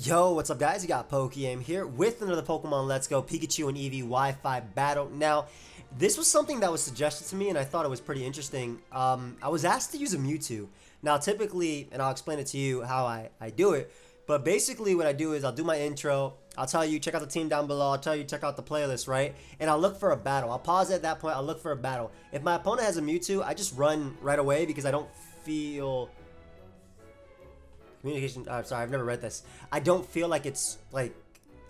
Yo, what's up guys? You got pokeaim here with another Pokemon Let's Go Pikachu and Eevee Wi-Fi battle. Now, this was something that was suggested to me and I thought it was pretty interesting. I was asked to use a Mewtwo. Now, typically, and I'll explain it to you how I do it, but basically what I do is I'll do my intro, I'll tell you check out the team down below, I'll tell you check out the playlist, right? And I'll look for a battle. I'll pause at that point, I'll look for a battle. If my opponent has a Mewtwo, I just run right away because I don't feel... Communication, sorry, I've never read this. I don't feel like it's, like,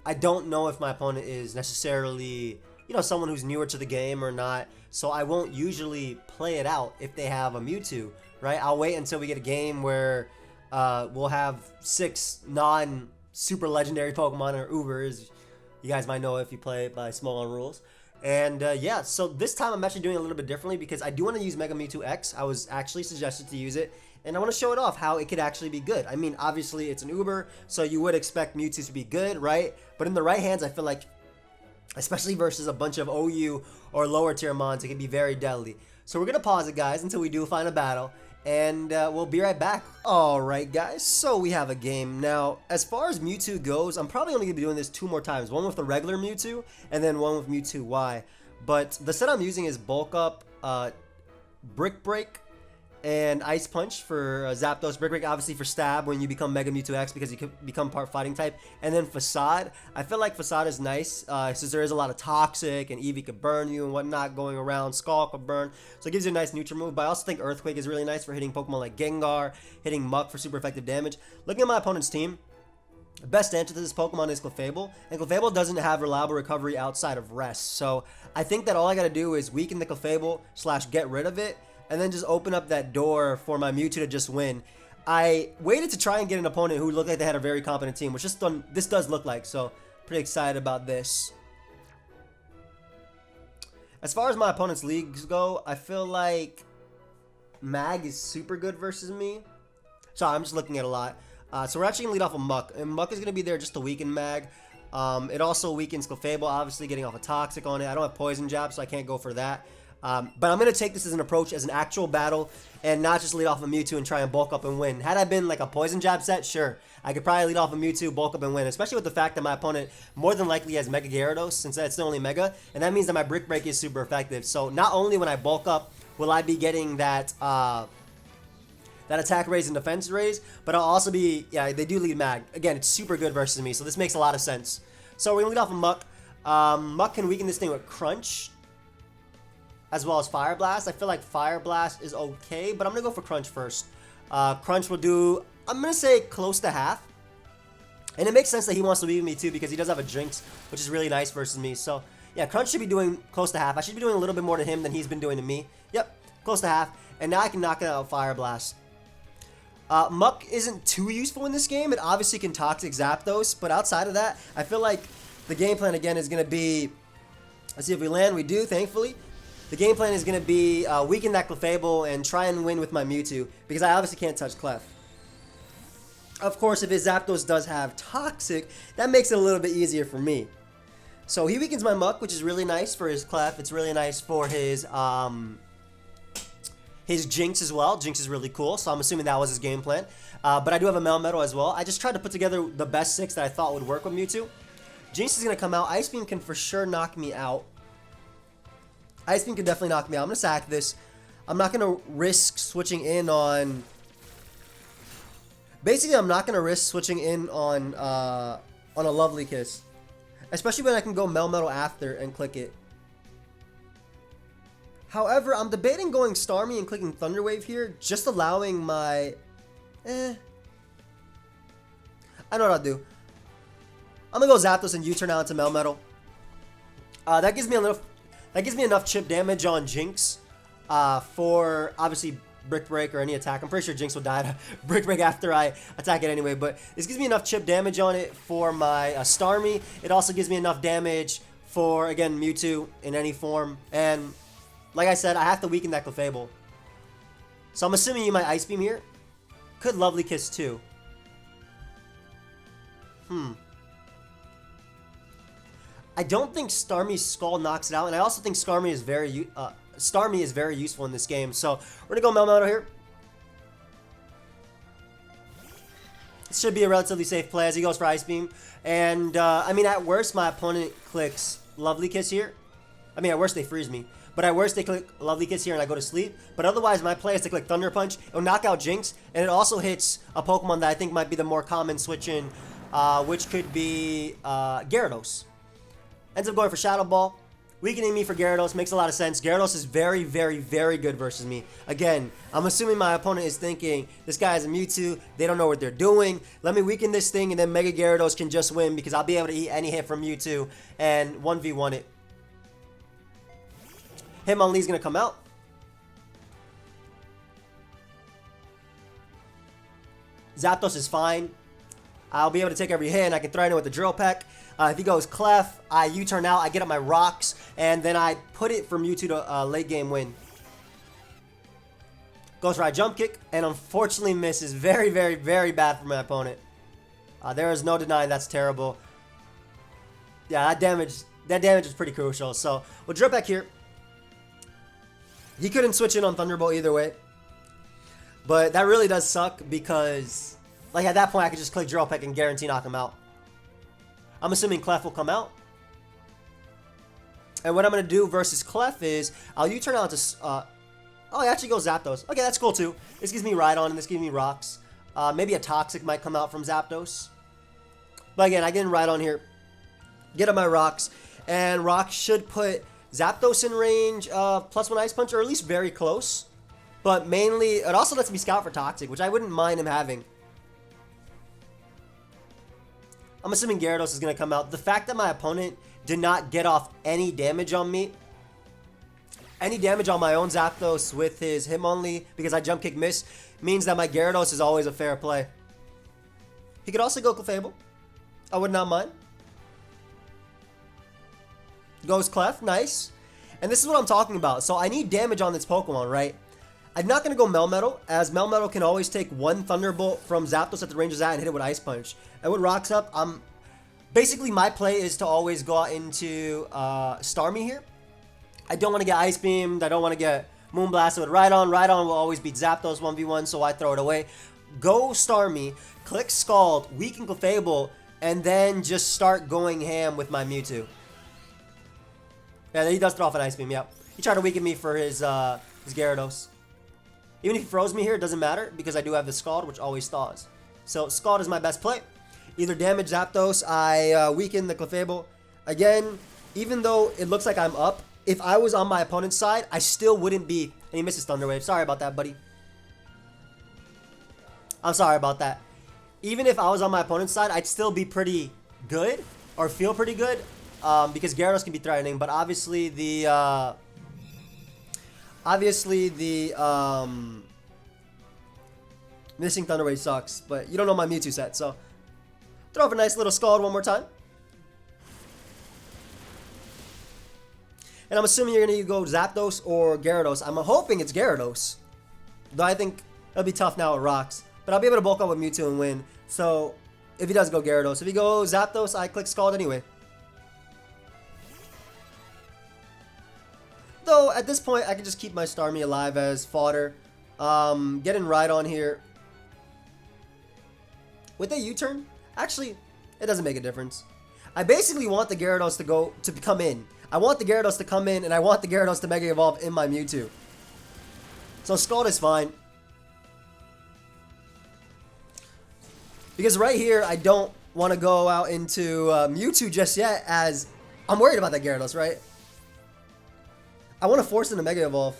I don't know if my opponent is necessarily, someone who's newer to the game or not. So I won't usually play it out if they have a Mewtwo, right? I'll wait until we get a game where we'll have 6 non-super legendary Pokemon or Ubers. You guys might know if you play it by smaller rules. And yeah, so this time I'm actually doing it a little bit differently because I do want to use Mega Mewtwo-X. I was actually suggested to use it. And I want to show it off how it could actually be good. I mean, obviously it's an Uber, so you would expect Mewtwo to be good, right? But in the right hands, I feel like, especially versus a bunch of OU or lower tier mons, it can be very deadly. So we're going to pause it, guys, until we do find a battle. And we'll be right back. Alright, guys, so we have a game. Now, as far as Mewtwo goes, I'm probably only going to be doing this 2 more times. One with the regular Mewtwo, and then one with Mewtwo-Y. But the set I'm using is Bulk Up, Brick Break, and Ice Punch for Zapdos, Brick Break obviously for Stab when you become Mega Mewtwo-X because you can become part Fighting type, and then Facade. I feel like Facade is nice since there is a lot of Toxic and Eevee could burn you and whatnot going around. Skull could burn, so it gives you a nice neutral move. But I also think Earthquake is really nice for hitting Pokemon like Gengar, hitting Muck for super effective damage. Looking at my opponent's team, the best answer to this Pokemon is Clefable, and Clefable doesn't have reliable recovery outside of Rest. So I think that all I gotta do is weaken the Clefable / get rid of it, and then just open up that door for my Mewtwo to just win. I waited to try and get an opponent who looked like they had a very competent team, which this does look like, so pretty excited about this. As far as my opponent's leagues go, I feel like Mag is super good versus me. Sorry, I'm just looking at a lot. So we're actually going to lead off a Muck, and Muck is going to be there just to weaken Mag. It also weakens Clefable, obviously getting off a Toxic on it. I don't have Poison Jab, so I can't go for that. But I'm going to take this as an approach, as an actual battle, and not just lead off a Mewtwo and try and bulk up and win. Had I been like a Poison Jab set, sure, I could probably lead off a Mewtwo, bulk up and win, especially with the fact that my opponent more than likely has Mega Gyarados, since that's the only Mega, and that means that my Brick Break is super effective. So not only when I bulk up will I be getting that that attack raise and defense raise, but I'll also be, yeah, they do lead Mag. Again, it's super good versus me, so this makes a lot of sense. So we're going to lead off a Muck. Muck can weaken this thing with Crunch, as well as Fire Blast. I feel like Fire Blast is okay, but I'm going to go for Crunch first. Crunch will do, I'm going to say close to half. And it makes sense that he wants to leave me too because he does have a Jinx, which is really nice versus me. So, yeah, Crunch should be doing close to half. I should be doing a little bit more to him than he's been doing to me. Yep, close to half. And now I can knock it out with Fire Blast. Muck isn't too useful in this game. It obviously can Toxic Zapdos, but outside of that, I feel like the game plan again is going to be, let's see if we land. We do, thankfully. The game plan is going to be weaken that Clefable and try and win with my Mewtwo, because I obviously can't touch Clef. Of course, if his Zapdos does have Toxic, that makes it a little bit easier for me. So he weakens my Muck, which is really nice for his Clef. It's really nice for his Jinx as well. Jinx is really cool, so I'm assuming that was his game plan. But I do have a Melmetal as well. I just tried to put together the best 6 that I thought would work with Mewtwo. Jinx is going to come out. Ice Beam can for sure knock me out. Ice Beam can definitely knock me out. I'm going to sack this. I'm not going to risk switching in on... Basically, I'm not going to risk switching in on a Lovely Kiss. Especially when I can go Melmetal after and click it. However, I'm debating going Starmie and clicking Thunder Wave here, just allowing my... I know what I'll do. I'm going to go Zapdos and U-turn out into Melmetal. That gives me enough chip damage on Jinx for, obviously, Brick Break or any attack. I'm pretty sure Jinx will die to Brick Break after I attack it anyway, but this gives me enough chip damage on it for my Starmie. It also gives me enough damage for, again, Mewtwo in any form, and... like I said, I have to weaken that Clefable. So I'm assuming you might Ice Beam here. Could Lovely Kiss too. I don't think Starmie's Skull knocks it out, and I also think Starmie is very useful in this game. So we're gonna go Melmetal here. Let's should be a relatively safe play as he goes for Ice Beam. And, I mean, at worst, my opponent clicks Lovely Kiss here. I mean, at worst, they freeze me. But at worst, they click Lovely Kiss here and I go to sleep. But otherwise, my play is to click Thunder Punch. It'll knock out Jinx. And it also hits a Pokemon that I think might be the more common switch-in, which could be Gyarados. Ends up going for Shadow Ball. Weakening me for Gyarados makes a lot of sense. Gyarados is very, very, very good versus me. Again, I'm assuming my opponent is thinking, this guy has a Mewtwo, they don't know what they're doing. Let me weaken this thing and then Mega Gyarados can just win because I'll be able to eat any hit from Mewtwo and 1v1 it. Hitmonlee's going to come out. Zapdos is fine. I'll be able to take every hit and I can threaten it with the Drill Peck. If he goes Clef, I U-turn out, I get up my rocks, and then I put it for Mewtwo to late game win. Goes for a Jump Kick, and unfortunately misses. Very, very, very bad for my opponent. There is no denying that's terrible. Yeah, that damage is pretty crucial. So we'll Drill Peck here. He couldn't switch in on Thunderbolt either way. But that really does suck because, like, at that point I could just click Drill Peck and guarantee knock him out. I'm assuming Clef will come out. And what I'm going to do versus Clef is, I'll U-turn out to, oh, it actually goes Zapdos. Okay, that's cool too. This gives me Rhydon and this gives me Rocks. Maybe a Toxic might come out from Zapdos. But again, I get in Rhydon here. Get up my Rocks. And Rocks should put Zapdos in range of +1 Ice Punch, or at least very close. But mainly, it also lets me scout for Toxic, which I wouldn't mind him having. I'm assuming Gyarados is going to come out. The fact that my opponent did not get off any damage on me, any damage on my own Zapdos with his Hitmonlee, because I Jump Kick miss, means that my Gyarados is always a fair play. He could also go Clefable. I would not mind. Goes Clef, nice. And this is what I'm talking about. So I need damage on this Pokemon, right? I'm not going to go Melmetal, as Melmetal can always take one Thunderbolt from Zapdos at the range is at and hit it with Ice Punch. And with Rocks up, basically my play is to always go out into Starmie here. I don't want to get Ice Beamed, I don't want to get Moonblasted with Rhydon. Rhydon will always beat Zapdos 1v1, so I throw it away. Go Starmie, click Scald, weaken Clefable, and then just start going ham with my Mewtwo. Yeah, he does throw off an Ice Beam, yep. He tried to weaken me for his Gyarados. Even if he froze me here, it doesn't matter because I do have the Scald, which always thaws. So Scald is my best play. Either damage Zapdos, I weaken the Clefable. Again, even though it looks like I'm up, if I was on my opponent's side, I still wouldn't be. And he misses Thunder Wave. Sorry about that, buddy. I'm sorry about that. Even if I was on my opponent's side, I'd still be pretty good or feel pretty good because Gyarados can be threatening. But obviously the missing Thunder Wave sucks, but you don't know my Mewtwo set, so throw up a nice little Scald one more time. And I'm assuming you're going to go Zapdos or Gyarados. I'm hoping it's Gyarados, though I think it'll be tough now with Rocks, but I'll be able to bulk up with Mewtwo and win. So if he does go Gyarados, if he goes Zapdos, I click Scald anyway. Though, at this point, I can just keep my Starmie alive as fodder. Get in Rhydon here. With a U-turn, actually, it doesn't make a difference. I basically want the Gyarados to come in. I want the Gyarados to come in, and I want the Gyarados to Mega Evolve in my Mewtwo. So Scald is fine. Because right here, I don't want to go out into Mewtwo just yet, as I'm worried about that Gyarados, right? I want to force him to Mega Evolve.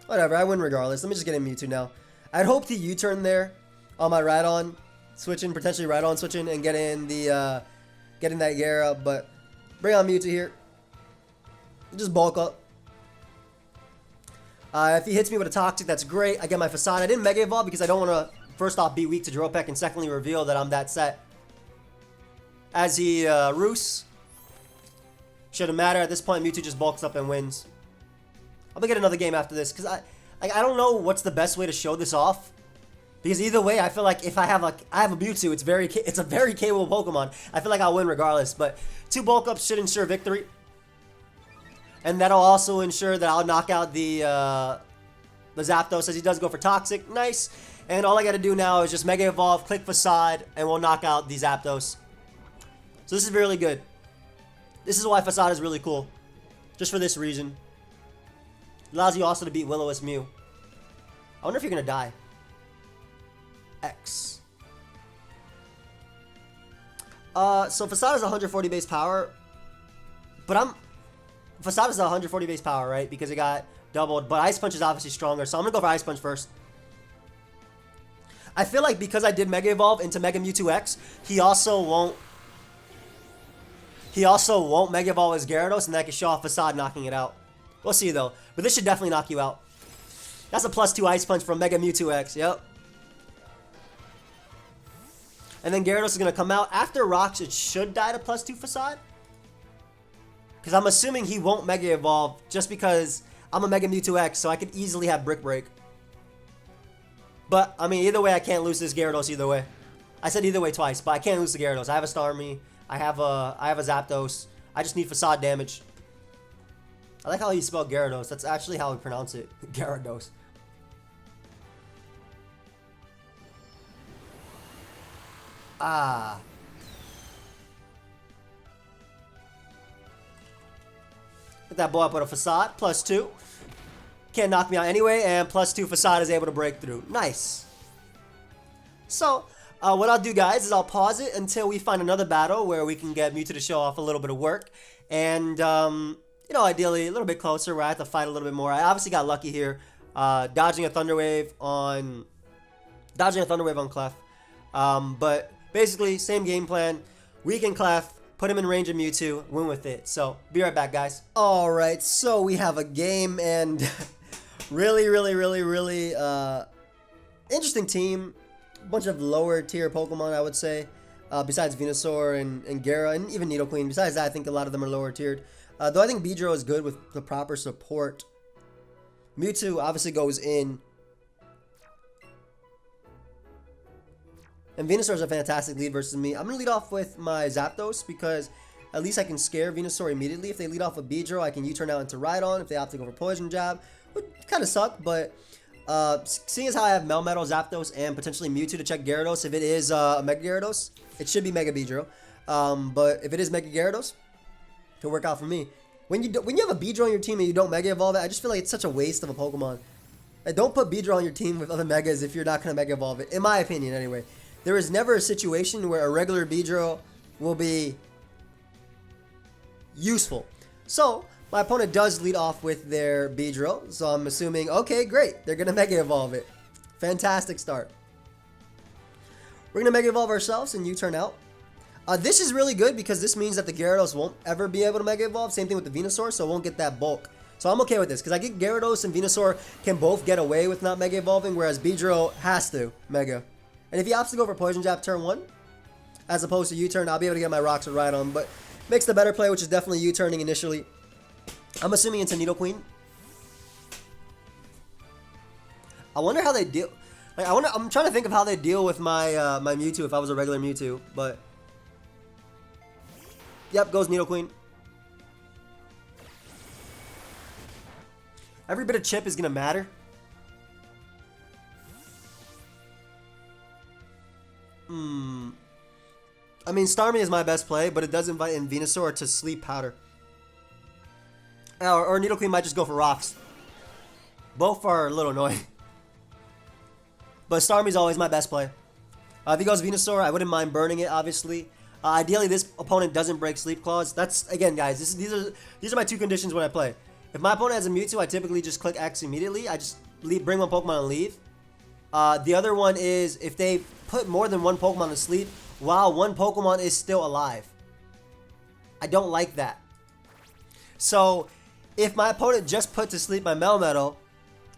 Whatever, I win regardless. Let me just get in Mewtwo now. I'd hope to U-turn there on my Rhydon, switching, potentially Rhydon switching, and get in that Gyara, but bring on Mewtwo here. Just bulk up. If he hits me with a Toxic, that's great. I get my Facade. I didn't Mega Evolve because I don't want to, first off, be weak to Drill Peck, and secondly, reveal that I'm that set. As he Roosts. Shouldn't matter. At this point, Mewtwo just bulks up and wins. I'm gonna get another game after this because I don't know what's the best way to show this off. Because either way, I feel like if I have a Mewtwo, it's a very capable Pokemon. I feel like I'll win regardless. But 2 bulk ups should ensure victory, and that'll also ensure that I'll knock out the Zapdos as he does go for Toxic. Nice. And all I gotta do now is just Mega Evolve, click Facade, and we'll knock out the Zapdos. So this is really good. This is why Facade is really cool. Just for this reason. Allows you also to beat Will-O-Wisp Mew. I wonder if you're gonna die. X. So Facade is 140 base power. But Facade is 140 base power, right? Because it got doubled. But Ice Punch is obviously stronger. So I'm gonna go for Ice Punch first. I feel like because I did Mega Evolve into Mega Mewtwo-X, he also won't Mega Evolve as Gyarados, and that can show off Facade knocking it out. We'll see though. But this should definitely knock you out. That's a +2 Ice Punch from Mega Mewtwo-X. Yep. And then Gyarados is going to come out. After Rocks, it should die to +2 Facade. Because I'm assuming he won't Mega Evolve just because I'm a Mega Mewtwo-X, so I could easily have Brick Break. But, I mean, either way, I can't lose this Gyarados either way. I said either way twice, but I can't lose the Gyarados. I have a Starmie. I have a Zapdos. I just need Facade damage. I like how you spell Gyarados. That's actually how we pronounce it. Gyarados. Ah. Get that boy up with a Facade. +2. Can't knock me out anyway. And +2 Facade is able to break through. Nice. So, what I'll do, guys, is I'll pause it until we find another battle where we can get Mewtwo to show off a little bit of work. And, you know, ideally a little bit closer where I have to fight a little bit more. I obviously got lucky here. Dodging a Thunder Wave on Clef. But basically, same game plan. Weaken Clef, put him in range of Mewtwo, win with it. So, be right back, guys. Alright, so we have a game, and really interesting team. A bunch of lower tier Pokemon, I would say. Besides Venusaur and Gyara, and even Nidoqueen. Besides that, I think a lot of them are lower tiered. Though I think Beedrill is good with the proper support. Mewtwo obviously goes in. And Venusaur is a fantastic lead versus me. I'm going to lead off with my Zapdos because at least I can scare Venusaur immediately. If they lead off with Beedrill, I can U-turn out into Rhydon if they opt to go for Poison Jab. Would kind of suck, but seeing as how I have Melmetal, Zapdos, and potentially Mewtwo to check Gyarados, if it is a Mega Gyarados, it should be Mega Beedrill. But if it is Mega Gyarados, it'll work out for me. When you have a Beedrill on your team and you don't Mega Evolve it, I just feel like it's such a waste of a Pokemon. Like, don't put Beedrill on your team with other Megas if you're not going to Mega Evolve it, in my opinion anyway. There is never a situation where a regular Beedrill will be useful. So, my opponent does lead off with their Beedrill, so I'm assuming, okay, great, they're going to Mega Evolve it. Fantastic start. We're going to Mega Evolve ourselves and U-turn out. This is really good because this means that the Gyarados won't ever be able to Mega Evolve. Same thing with the Venusaur, so it won't get that bulk. So I'm okay with this because I get Gyarados and Venusaur can both get away with not Mega Evolving, whereas Beedrill has to Mega. And if he opts to go for Poison Jab turn 1, as opposed to U-turn, I'll be able to get my Rocks with Rhydon. But makes the better play, which is definitely U-turning initially. I'm assuming into Nidoqueen. I wonder how they deal. Like, I'm trying to think of how they deal with my my Mewtwo if I was a regular Mewtwo. But yep, goes Nidoqueen. Every bit of chip is gonna matter. I mean, Starmie is my best play, but it does invite in Venusaur to Sleep Powder. Or Nidoqueen might just go for Rocks. Both are a little annoying. But Starmie's always my best play. If he goes Venusaur, I wouldn't mind burning it, obviously. Ideally, this opponent doesn't break Sleep Claws. That's, again, guys, these are my two conditions when I play. If my opponent has a Mewtwo, I typically just click X immediately. I just bring one Pokemon and leave. The other one is if they put more than one Pokemon to sleep while one Pokemon is still alive. I don't like that. So, if my opponent just put to sleep my Melmetal,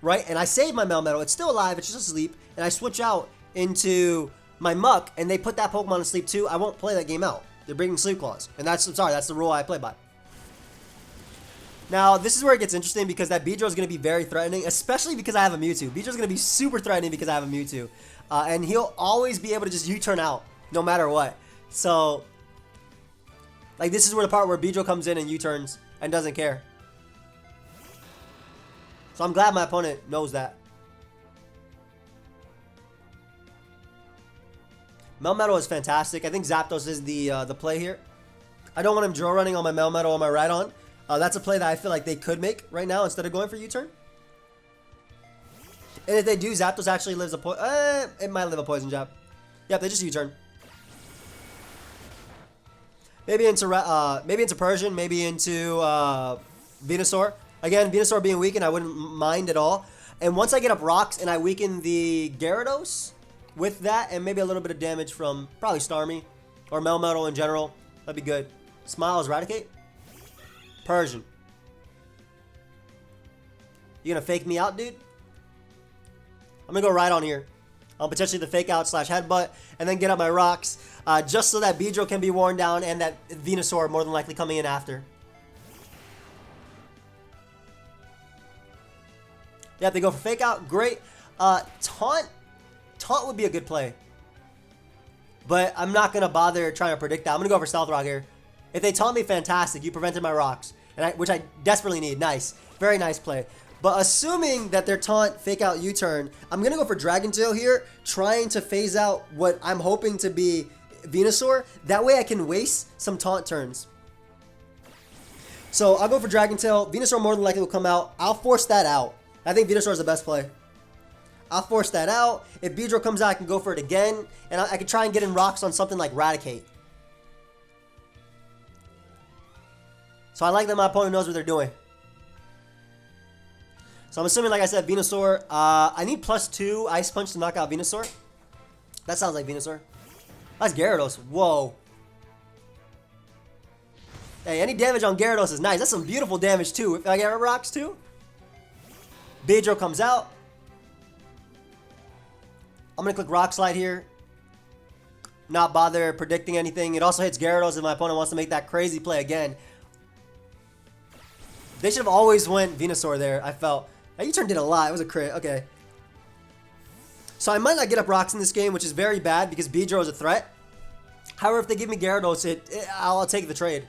right, and I save my Melmetal, it's still alive, it's just asleep, and I switch out into my Muck, and they put that Pokemon to sleep too, I won't play that game out. They're bringing Sleep Claws. And that's the rule I play by. Now, this is where it gets interesting because that Beedrill is going to be very threatening, especially because I have a Mewtwo. Beedrill is going to be super threatening because I have a Mewtwo. And he'll always be able to just U-turn out, no matter what. So, like, this is where the part where Beedrill comes in and U-turns and doesn't care. So I'm glad my opponent knows that. Melmetal is fantastic. I think Zapdos is the play here. I don't want him drill running on my Melmetal on my Rhydon. That's a play that I feel like they could make right now instead of going for U-turn. And if they do, Zapdos actually lives a it might live a poison jab. Yep, they just U-turn. Maybe into Persian, maybe into Venusaur. Again, Venusaur being weakened, I wouldn't mind at all. And once I get up rocks and I weaken the Gyarados with that, and maybe a little bit of damage from probably Starmie or Melmetal in general, that'd be good. Smiles, Eradicate. Persian. You gonna fake me out, dude? I'm gonna go right on here. I'll potentially the fake out / headbutt and then get up my rocks just so that Beedrill can be worn down and that Venusaur more than likely coming in after. Yeah, if they go for fake out, great. Taunt would be a good play. But I'm not gonna bother trying to predict that. I'm gonna go for Stealth Rock here. If they taunt me, fantastic. You prevented my rocks, which I desperately need. Nice, very nice play. But assuming that their taunt fake out U-turn, I'm going to go for Dragon Tail here, trying to phase out what I'm hoping to be Venusaur. That way I can waste some taunt turns. So I'll go for Dragon Tail. Venusaur more than likely will come out. I'll force that out. I think Venusaur is the best play. I'll force that out. If Beedrill comes out, I can go for it again. And I can try and get in rocks on something like Raticate. So I like that my opponent knows what they're doing. So I'm assuming, like I said, Venusaur. I need +2 Ice Punch to knock out Venusaur. That sounds like Venusaur. That's Gyarados. Whoa. Hey, any damage on Gyarados is nice. That's some beautiful damage, too. If I get rocks, too. Beedrill comes out. I'm going to click Rock Slide here. Not bother predicting anything. It also hits Gyarados if my opponent wants to make that crazy play again. They should have always went Venusaur there, I felt. That U-turn did a lot. It was a crit. Okay. So I might not get up rocks in this game, which is very bad because Beedrill is a threat. However, if they give me Gyarados, I'll take the trade.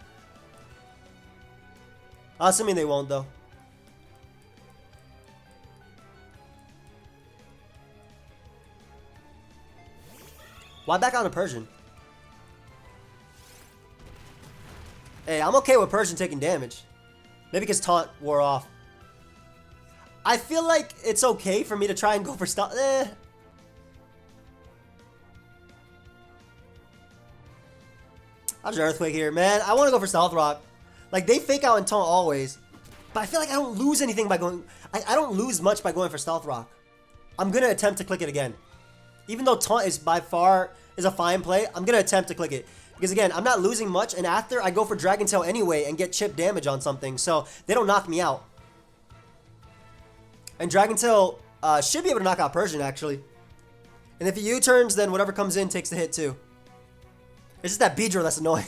Assuming they won't, though. Why back on a Persian? Hey, I'm okay with Persian taking damage. Maybe because taunt wore off. I feel like it's okay for me to try and go for stealth. I'll just Earthquake here. Man, I want to go for Stealth Rock. Like, they fake out and taunt always. But I feel like I don't lose anything by going... I don't lose much by going for Stealth Rock. I'm going to attempt to click it again. Even though taunt is by far is a fine play, I'm going to attempt to click it. Because again, I'm not losing much, and after I go for Dragon Tail anyway and get chip damage on something, so they don't knock me out. And Dragon Tail should be able to knock out Persian, actually. And if he U-turns, then whatever comes in takes the hit, too. It's just that Beedrill that's annoying.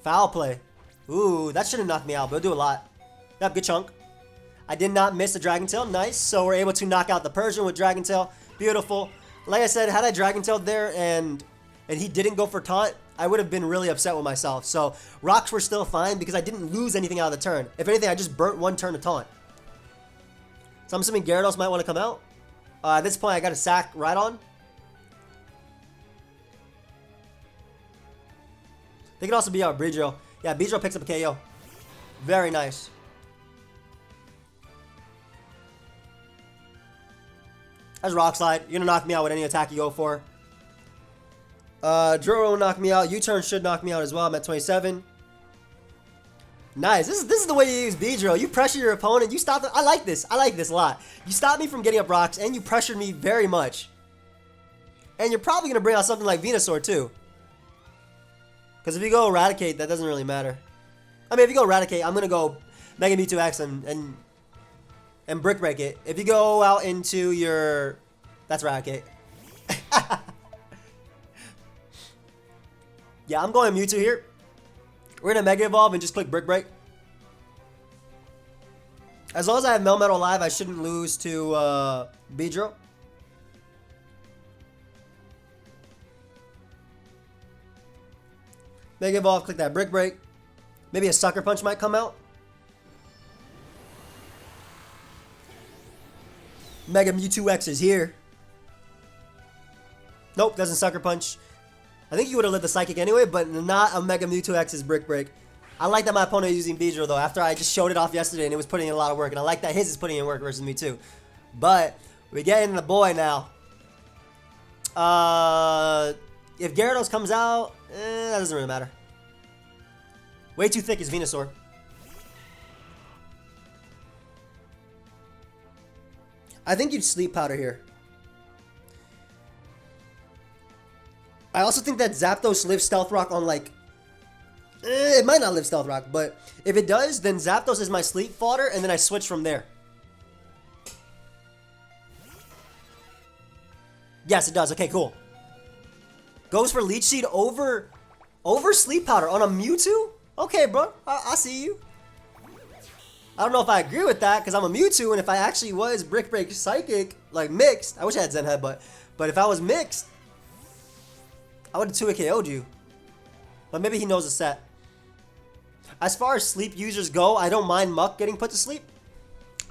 Foul play. Ooh, that shouldn't knock me out, but it'll do a lot. Yep, good chunk. I did not miss the Dragon Tail. Nice. So we're able to knock out the Persian with Dragon Tail. Beautiful. Like I said, had I Dragon Tailed there and he didn't go for taunt, I would have been really upset with myself. So rocks were still fine because I didn't lose anything out of the turn. If anything, I just burnt one turn to taunt. So I'm assuming Gyarados might want to come out. At this point, I got a sack Rhydon. They could also be out Beedrill. Yeah, Beedrill picks up a KO. Very nice. That's Rock Slide. You're going to knock me out with any attack you go for. Drill will knock me out. U-turn should knock me out as well. I'm at 27. Nice. This is the way you use Beedrill. You pressure your opponent. You stop them. I like this. I like this a lot. You stopped me from getting up rocks, and you pressured me very much. And you're probably going to bring out something like Venusaur, too. Because if you go Eradicate, that doesn't really matter. I mean, if you go Eradicate, I'm going to go Mega Mewtwo-X and Brick Break it. If you go out into your... That's Eradicate. Yeah, I'm going Mewtwo here. We're going to Mega Evolve and just click Brick Break. As long as I have Melmetal alive, I shouldn't lose to Beedrill. Mega Evolve, click that Brick Break. Maybe a Sucker Punch might come out. Mega Mewtwo-X is here. Nope, doesn't Sucker Punch. I think he would have lit the Psychic anyway, but not a Mega Mewtwo-X's Brick Break. I like that my opponent is using Beedrill though, after I just showed it off yesterday and it was putting in a lot of work. And I like that his is putting in work versus me too. But, we get into the boy now. If Gyarados comes out, that doesn't really matter. Way too thick is Venusaur. I think you'd Sleep Powder here. I also think that Zapdos lives Stealth Rock on like... it might not live Stealth Rock, but if it does, then Zapdos is my Sleep Fodder, and then I switch from there. Yes, it does. Okay, cool. Goes for Leech Seed over Sleep Powder on a Mewtwo? Okay, bro. I see you. I don't know if I agree with that, because I'm a Mewtwo, and if I actually was Brick Break Psychic, like mixed, I wish I had Zen Headbutt, but if I was mixed, I would have 2 KO'd you. But maybe he knows the set. As far as sleep users go, I don't mind Muck getting put to sleep.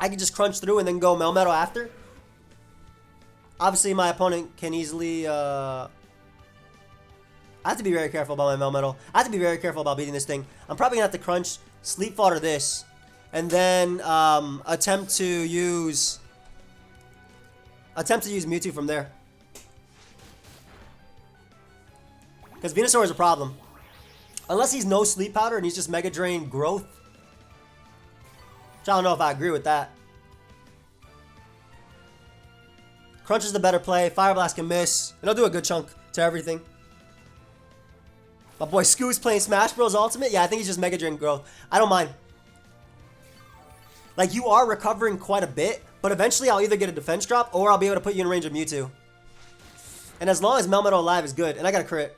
I can just crunch through and then go Melmetal after. Obviously, my opponent can easily... I have to be very careful about my Melmetal. I have to be very careful about beating this thing. I'm probably going to have to crunch, Sleep Fodder this, and then attempt to use Mewtwo from there. Because Venusaur is a problem. Unless he's no Sleep Powder and he's just Mega Drain Growth. Which I don't know if I agree with that. Crunch is the better play. Fire Blast can miss. And he'll do a good chunk to everything. My boy Scoo's playing Smash Bros. Ultimate. Yeah, I think he's just Mega Drain Growth. I don't mind. Like, you are recovering quite a bit. But eventually I'll either get a defense drop or I'll be able to put you in range of Mewtwo. And as long as Melmetal alive is good. And I got a crit.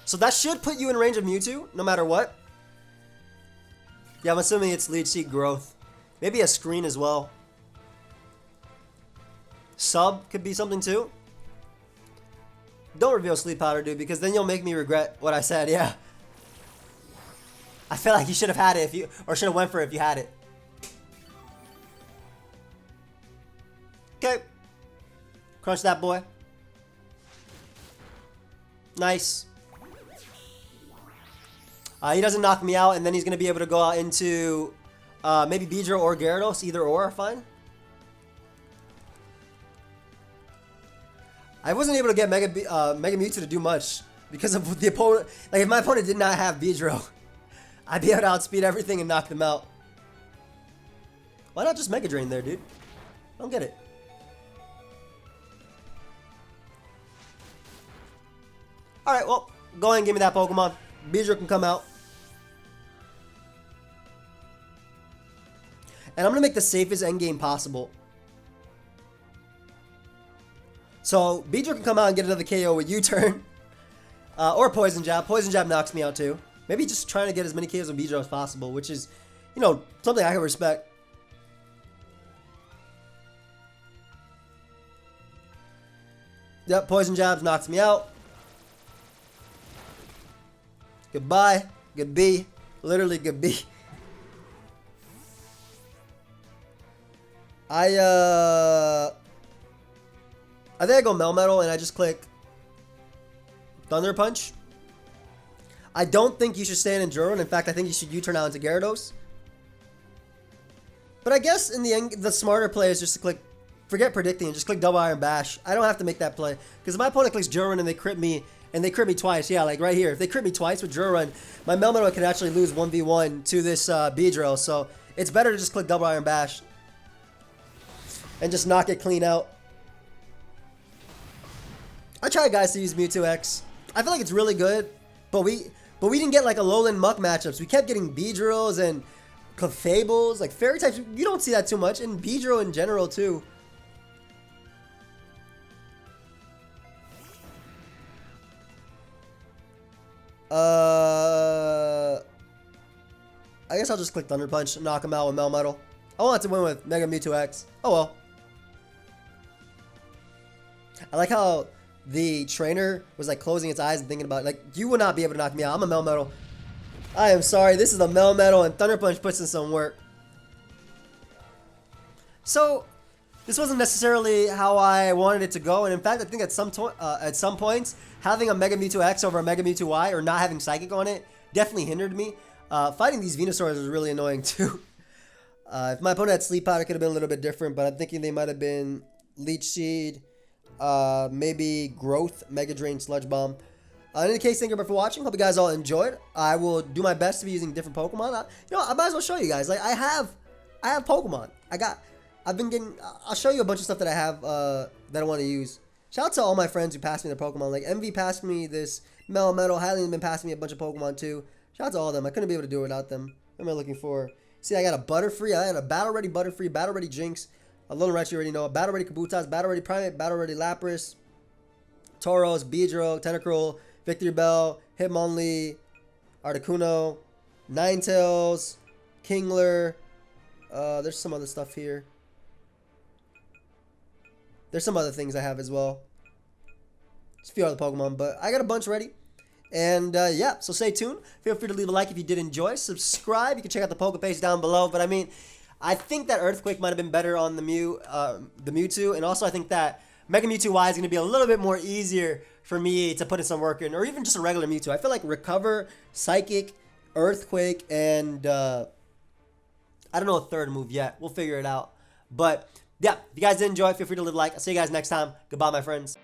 So that should put you in range of Mewtwo, no matter what. Yeah, I'm assuming it's Leech Seed Growth. Maybe a screen as well. Sub could be something too. Don't reveal Sleep Powder, dude, because then you'll make me regret what I said, yeah. I feel like you should have had it if you, or should have went for it if you had it. Okay. Crunch that boy. Nice. He doesn't knock me out, and then he's going to be able to go out into maybe Beedrill or Gyarados. Either or are fine. I wasn't able to get Mega Mewtwo to do much because of the opponent. Like, if my opponent did not have Beedrill, I'd be able to outspeed everything and knock them out. Why not just Mega Drain there, dude? I don't get it. Alright, well, go ahead and give me that Pokemon. Beedrill can come out. And I'm going to make the safest endgame possible. So, Beedrill can come out and get another KO with U-turn. Or Poison Jab. Poison Jab knocks me out too. Maybe just trying to get as many KOs with Beedrill as possible, which is, you know, something I can respect. Yep, Poison Jabs knocks me out. Goodbye. Good B. Literally good B. I think I go Melmetal and I just click Thunder Punch. I don't think you should stand in Juror. In fact, I think you should U-turn out into Gyarados. But I guess in the end, the smarter play is just to click, forget predicting and just click Double Iron Bash. I don't have to make that play. Because if my opponent clicks Juror and they crit me, twice, yeah, like right here. If they crit me twice with Juror, my Melmetal can actually lose 1v1 to this Beedrill. So it's better to just click Double Iron Bash and just knock it clean out. I try, guys, to use Mewtwo-X. I feel like it's really good, but we didn't get like Alolan Muck matchups. We kept getting Beedrills and Clefables, like Fairy types. You don't see that too much, and Beedrill in general too. I guess I'll just click Thunder Punch and knock him out with Melmetal. I want to win with Mega Mewtwo-X. Oh well. I like how the trainer was like closing its eyes and thinking about it. Like, you will not be able to knock me out. I'm a Melmetal. I am sorry. This is a Melmetal, and Thunder Punch puts in some work. So this wasn't necessarily how I wanted it to go, and in fact, I think at some points, having a Mega Mewtwo-X over a Mega Mewtwo-Y or not having Psychic on it definitely hindered me. Fighting these Venusaurs was really annoying too. If my opponent had Sleep Powder, it could have been a little bit different, but I'm thinking they might have been Leech Seed, maybe Growth, Mega Drain, Sludge Bomb. In any case, thank you for watching. Hope you guys all enjoyed. I will do my best to be using different Pokemon. I might as well show you guys. Like I have Pokemon. I'll show you a bunch of stuff that I have that I want to use. Shout out to all my friends who passed me their Pokemon. Like MV passed me this Metal. Hylian's been passing me a bunch of Pokemon too. Shout out to all of them. I couldn't be able to do it without them. What am I looking for? See, I got a Butterfree. I had a Battle Ready Butterfree, Battle Ready Jinx, a Lone Wretch, you already know, Battle Ready Kabutops, Battle Ready Primate, Battle Ready Lapras, Tauros, Beedrill, Tentacruel, Victory Bell, Hitmonlee, Articuno, Ninetales, Kingler. There's some other stuff here. There's some other things I have as well. Just a few other Pokemon, but I got a bunch ready. And yeah, so stay tuned. Feel free to leave a like if you did enjoy. Subscribe. You can check out the Poke page down below. But I mean, I think that Earthquake might have been better on the Mewtwo, and also I think that Mega Mewtwo-Y is going to be a little bit more easier for me to put in some work in, or even just a regular Mewtwo. I feel like Recover, Psychic, Earthquake, and I don't know a third move yet. We'll figure it out. But yeah, if you guys did enjoy, feel free to leave a like. I'll see you guys next time. Goodbye, my friends.